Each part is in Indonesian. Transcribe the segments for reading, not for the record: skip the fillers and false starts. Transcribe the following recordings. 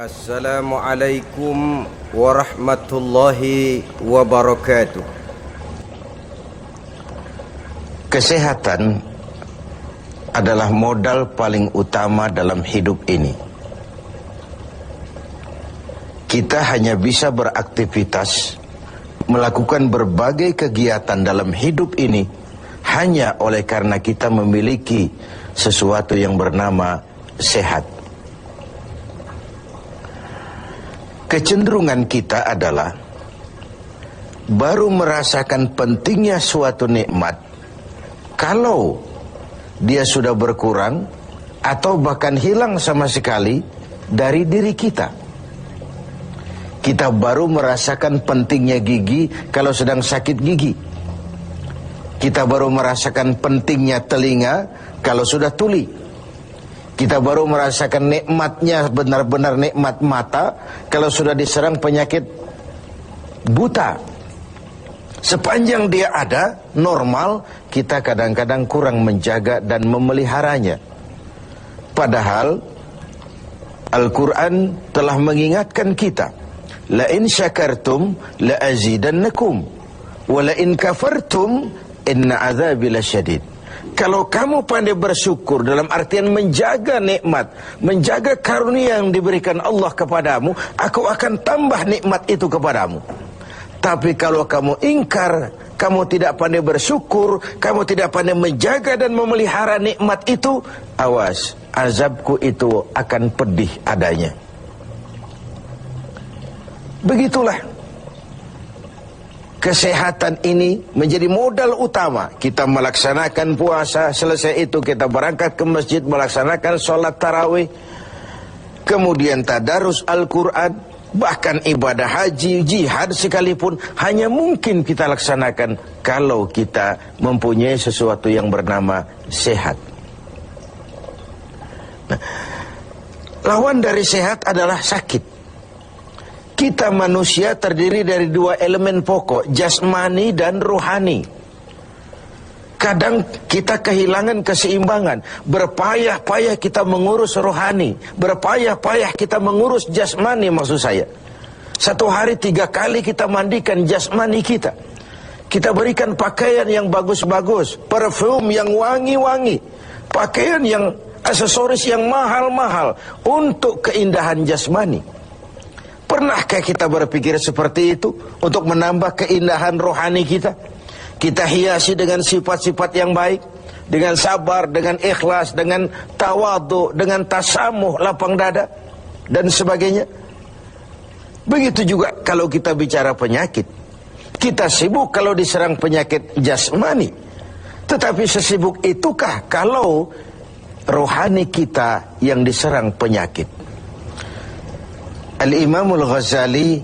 Assalamualaikum warahmatullahi wabarakatuh. Kesehatan adalah modal paling utama dalam hidup ini. Kita hanya bisa beraktivitas, melakukan berbagai kegiatan dalam hidup ini hanya oleh karena kita memiliki sesuatu yang bernama sehat. Kecenderungan kita adalah baru merasakan pentingnya suatu nikmat kalau dia sudah berkurang atau bahkan hilang sama sekali dari diri kita. Kita baru merasakan pentingnya gigi kalau sedang sakit gigi. Kita baru merasakan pentingnya telinga kalau sudah tuli. Kita baru merasakan nikmatnya, benar-benar nikmat mata kalau sudah diserang penyakit buta. Sepanjang dia ada, normal, kita kadang-kadang kurang menjaga dan memeliharanya. Padahal Al-Quran telah mengingatkan kita, la in syakartum la azidannakum wa la in kafartum inna azabi lasyadid. Kalau kamu pandai bersyukur dalam artian menjaga nikmat, menjaga karunia yang diberikan Allah kepadamu, aku akan tambah nikmat itu kepadamu. Tapi kalau kamu ingkar, kamu tidak pandai bersyukur, kamu tidak pandai menjaga dan memelihara nikmat itu, awas, azabku itu akan pedih adanya. Begitulah. Kesehatan ini menjadi modal utama. Kita melaksanakan puasa, selesai itu kita berangkat ke masjid melaksanakan sholat tarawih, kemudian tadarus Al-Quran, bahkan ibadah haji, jihad sekalipun hanya mungkin kita laksanakan kalau kita mempunyai sesuatu yang bernama sehat. Nah, lawan dari sehat adalah sakit. Kita manusia terdiri dari dua elemen pokok, jasmani dan rohani. Kadang kita kehilangan keseimbangan. Berpayah-payah kita mengurus rohani, berpayah-payah kita mengurus jasmani, maksud saya. Satu hari 3 kali kita mandikan jasmani kita. Kita berikan pakaian yang bagus-bagus, parfum yang wangi-wangi, pakaian yang aksesoris yang mahal-mahal untuk keindahan jasmani. Pernahkah kita berpikir seperti itu untuk menambah keindahan rohani kita? Kita hiasi dengan sifat-sifat yang baik, dengan sabar, dengan ikhlas, dengan tawadhu, dengan tasamuh, lapang dada, dan sebagainya. Begitu juga kalau kita bicara penyakit. Kita sibuk kalau diserang penyakit jasmani. Tetapi sesibuk itukah kalau rohani kita yang diserang penyakit? Al-Imam Al-Ghazali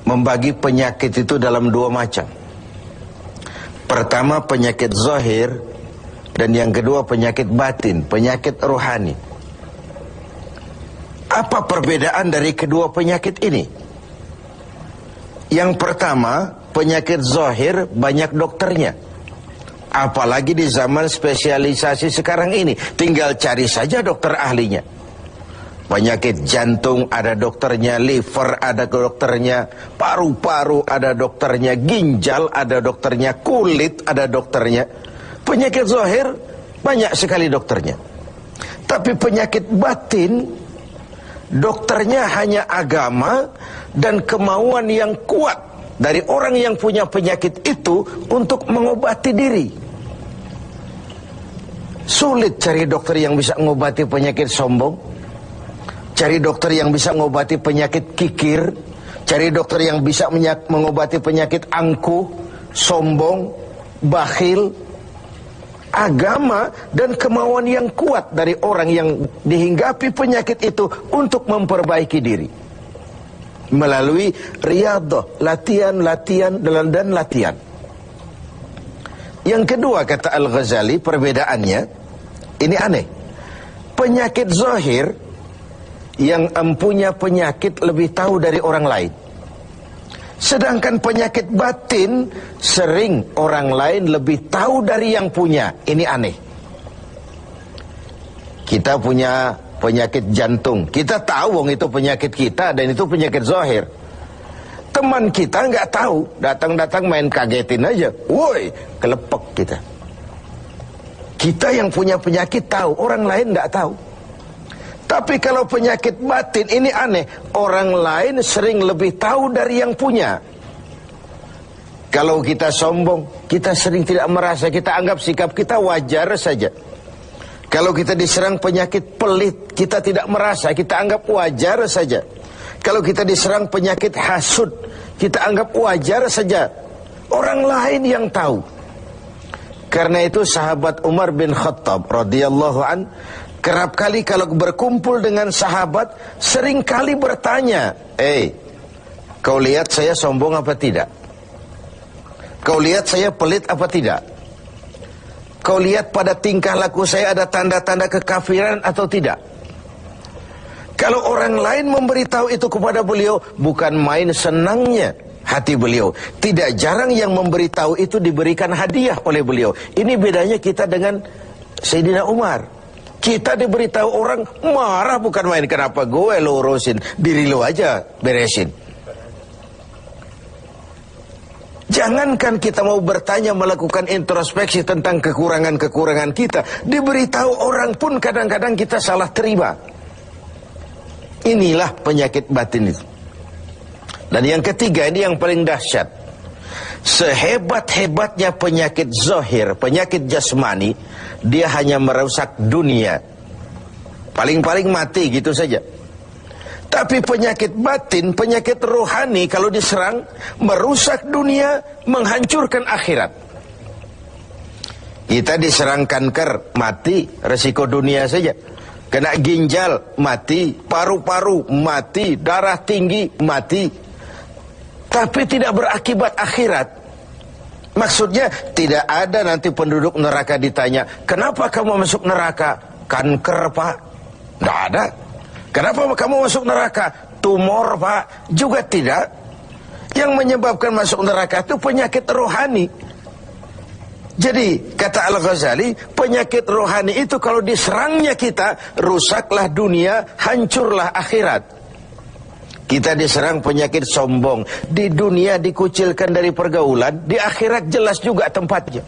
membagi penyakit itu dalam 2 macam. Pertama penyakit zahir, dan yang kedua penyakit batin, penyakit rohani. Apa perbedaan dari kedua penyakit ini? Yang pertama, penyakit zahir banyak dokternya. Apalagi di zaman spesialisasi sekarang ini, tinggal cari saja dokter ahlinya. Penyakit jantung ada dokternya, liver ada dokternya, paru-paru ada dokternya, ginjal ada dokternya, kulit ada dokternya. Penyakit zahir banyak sekali dokternya. Tapi penyakit batin, dokternya hanya agama dan kemauan yang kuat dari orang yang punya penyakit itu untuk mengobati diri. Sulit cari dokter yang bisa mengobati penyakit sombong, cari dokter yang bisa mengobati penyakit kikir, cari dokter yang bisa mengobati penyakit angkuh, sombong, bakhil. Agama dan kemauan yang kuat dari orang yang dihinggapi penyakit itu untuk memperbaiki diri melalui riyadhah, latihan dan latihan. Yang kedua, kata Al-Ghazali, perbedaannya ini aneh. Penyakit zahir yang empunya penyakit lebih tahu dari orang lain. Sedangkan penyakit batin sering orang lain lebih tahu dari yang punya. Ini aneh. Kita punya penyakit jantung. Kita tahu wong itu penyakit kita dan itu penyakit zahir. Teman kita nggak tahu, datang-datang main kagetin aja, woi, kelepek kita. Kita yang punya penyakit tahu, orang lain nggak tahu. Tapi kalau penyakit batin ini aneh, orang lain sering lebih tahu dari yang punya. Kalau kita sombong, kita sering tidak merasa, kita anggap sikap kita wajar saja. Kalau kita diserang penyakit pelit, kita tidak merasa, kita anggap wajar saja. Kalau kita diserang penyakit hasud, kita anggap wajar saja. Orang lain yang tahu. Karena itu sahabat Umar bin Khattab radhiyallahu an kerap kali kalau berkumpul dengan sahabat sering kali bertanya, kau lihat saya sombong apa tidak? Kau lihat saya pelit apa tidak? Kau lihat pada tingkah laku saya ada tanda-tanda kekafiran atau tidak? Kalau orang lain memberitahu itu kepada beliau, bukan main senangnya hati beliau. Tidak jarang yang memberitahu itu diberikan hadiah oleh beliau. Ini bedanya kita dengan Sayyidina Umar. Kita diberitahu orang marah, bukan main, kenapa gue lo urusin, diri lo aja beresin. Jangankan kita mau bertanya, melakukan introspeksi tentang kekurangan-kekurangan kita, diberitahu orang pun kadang-kadang kita salah terima. Inilah penyakit batin itu. Dan yang ketiga, ini yang paling dahsyat. Sehebat-hebatnya penyakit zahir, penyakit jasmani, dia hanya merusak dunia. Paling-paling mati gitu saja. Tapi penyakit batin, penyakit rohani kalau diserang, merusak dunia, menghancurkan akhirat. Kita diserang kanker, mati, resiko dunia saja. Kena ginjal, mati. Paru-paru, mati. Darah tinggi, mati. Tapi tidak berakibat akhirat. Maksudnya tidak ada nanti penduduk neraka ditanya, kenapa kamu masuk neraka? Kanker, Pak. Tidak ada. Kenapa kamu masuk neraka? Tumor, Pak. Juga tidak. Yang menyebabkan masuk neraka itu penyakit rohani. Jadi kata Al-Ghazali, penyakit rohani itu kalau diserangnya kita, rusaklah dunia, hancurlah akhirat. Kita diserang penyakit sombong, di dunia dikucilkan dari pergaulan, di akhirat jelas juga tempatnya.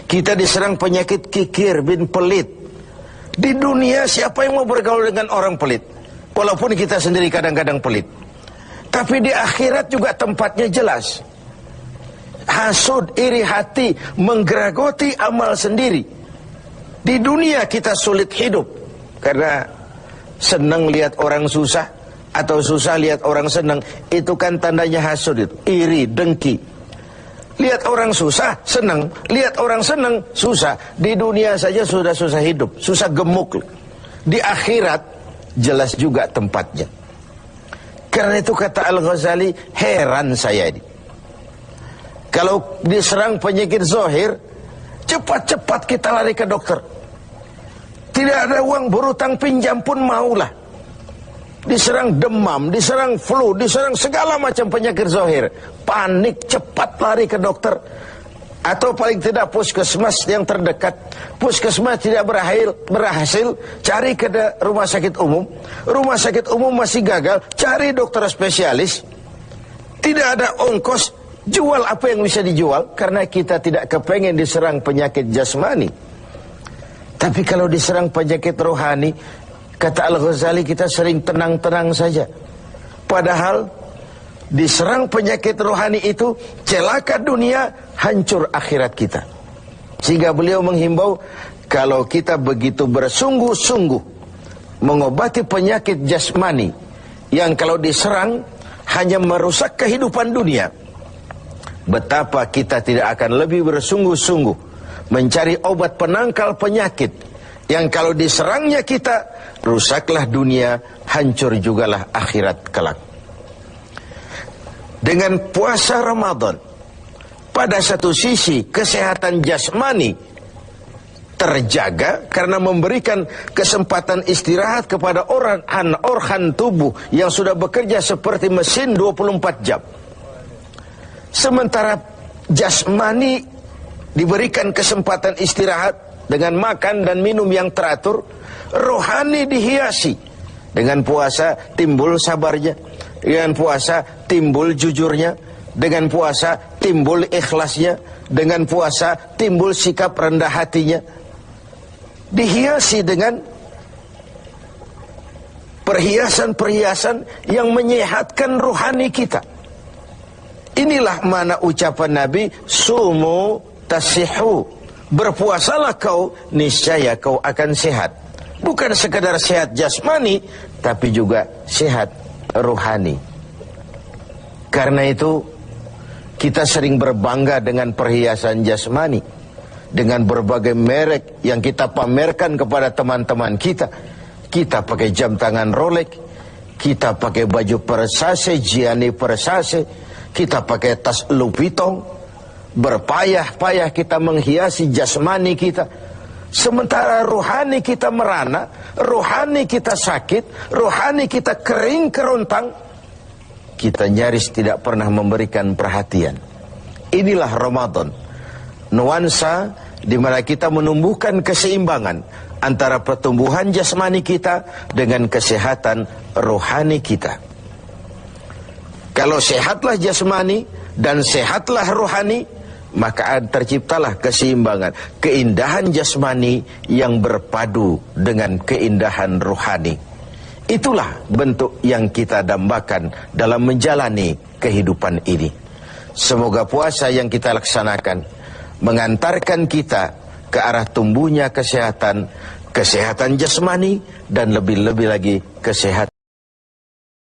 Kita diserang penyakit kikir bin pelit. Di dunia siapa yang mau bergaul dengan orang pelit? Walaupun kita sendiri kadang-kadang pelit. Tapi di akhirat juga tempatnya jelas. Hasud, iri hati, menggeragoti amal sendiri. Di dunia kita sulit hidup karena senang lihat orang susah atau susah lihat orang senang. Itu kan tandanya hasud itu, iri, dengki. Lihat orang susah, senang. Lihat orang senang, susah. Di dunia saja sudah susah hidup, susah gemuk. Di akhirat jelas juga tempatnya. Karena itu kata Al-Ghazali, heran saya ini. Kalau diserang penyakit zahir, cepat-cepat kita lari ke dokter. Tidak ada uang, berutang pinjam pun maulah. Diserang demam, diserang flu, diserang segala macam penyakit zahir. Panik, cepat lari ke dokter. Atau paling tidak puskesmas yang terdekat. Puskesmas tidak berhasil, cari ke rumah sakit umum. Rumah sakit umum masih gagal, cari dokter spesialis. Tidak ada ongkos, jual apa yang bisa dijual. Karena kita tidak kepengen diserang penyakit jasmani. Tapi kalau diserang penyakit rohani, kata Al-Ghazali, kita sering tenang-tenang saja. Padahal diserang penyakit rohani itu celaka dunia, hancur akhirat kita. Sehingga beliau menghimbau, kalau kita begitu bersungguh-sungguh mengobati penyakit jasmani yang kalau diserang hanya merusak kehidupan dunia, betapa kita tidak akan lebih bersungguh-sungguh mencari obat penangkal penyakit yang kalau diserangnya kita, rusaklah dunia, hancur jugalah akhirat kelak. Dengan puasa Ramadan, pada satu sisi kesehatan jasmani terjaga karena memberikan kesempatan istirahat kepada organ tubuh yang sudah bekerja seperti mesin 24 jam. Sementara jasmani diberikan kesempatan istirahat dengan makan dan minum yang teratur, rohani dihiasi. Dengan puasa timbul sabarnya, dengan puasa timbul jujurnya, dengan puasa timbul ikhlasnya, dengan puasa timbul sikap rendah hatinya. Dihiasi dengan perhiasan-perhiasan yang menyehatkan rohani kita. Inilah mana ucapan Nabi, sumu tasihu, berpuasalah kau, niscaya kau akan sehat. Bukan sekadar sehat jasmani, tapi juga sehat rohani. Karena itu kita sering berbangga dengan perhiasan jasmani, dengan berbagai merek yang kita pamerkan kepada teman-teman kita. Kita pakai jam tangan Rolex, kita pakai baju Versace, Gianni Versace, kita pakai tas Louis Vuitton, berpayah-payah kita menghiasi jasmani kita. Sementara rohani kita merana, rohani kita sakit, rohani kita kering kerontang, kita nyaris tidak pernah memberikan perhatian. Inilah Ramadan, nuansa di mana kita menumbuhkan keseimbangan antara pertumbuhan jasmani kita dengan kesehatan rohani kita. Kalau sehatlah jasmani dan sehatlah rohani, maka terciptalah keseimbangan, keindahan jasmani yang berpadu dengan keindahan rohani. Itulah bentuk yang kita dambakan dalam menjalani kehidupan ini. Semoga puasa yang kita laksanakan mengantarkan kita ke arah tumbuhnya kesehatan, kesehatan jasmani, dan lebih-lebih lagi kesehatan